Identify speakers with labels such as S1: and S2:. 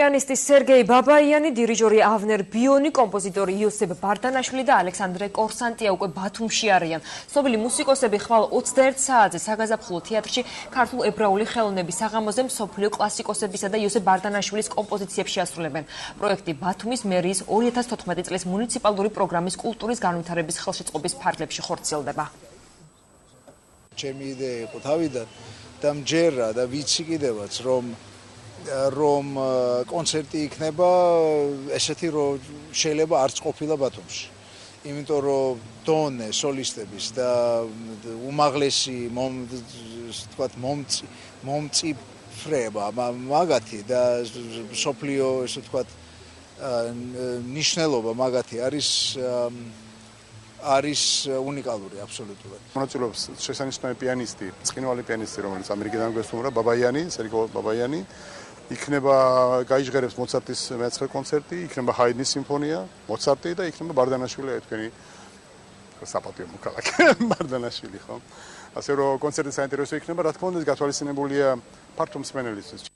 S1: პიანისტი სერგეი ბაბაიანი, დირიჟორი ავნერ ბიონი, კომპოზიტორი იოსებ ბარდანაშვილი და ალექსანდრე კორსანტია უკვე ბათუმში არიან. Ცნობილი მუსიკოსები ხვალ 21 საათზე საგაზაფხულო თეატრში ქართულ ებრაული ხელოვნების საღამოზე მსოფლიო კლასიკოსებისა და იოსებ ბარდანაშვილის კომპოზიციებს შეასრულებენ. პროექტი ბათუმის მერიის 2014 წლის მუნიციპალური პროგრამის კულტურის განვითარების ხელშეწყობის ფარგლებში ხორციელდება.
S2: ჩემი იდეა იყო თავიდან და მჯერა და ვიცი კიდევაც რომ კონცერტი იქნება ესეთი რომ შეიძლება არც ყოფილა ბათუმში. იმიტომ რომ დონე სოლისტების და უმაღლესი მომწიფრება მაგათი და სოფლიო ესე ვთქვათ ნიშნულობა მაგათი არის უნიკალური აბსოლუტურად.
S3: მონაწილეობს შესანიშნავი პიანისტი, ცხინვალი პიანისტი, რომელიც ამერიკიდან გვესტუმრა, ბაბაიანი, სერგეი ბაბაიანი. იქნება გაიჟღერებს მოცარტის მეცხრე კონცერტი, იქნება ჰაიდნის სიმფონია, მოცარტი და იქნება ბარდანაშვილი, თქვენი საპატიო მოქალაქე ბარდანაშვილი, ხო? ასე რომ კონცერტი საინტერესო იქნება, რა თქმა უნდა, გათვალისწინებულია ფართო მსმენელისთვის.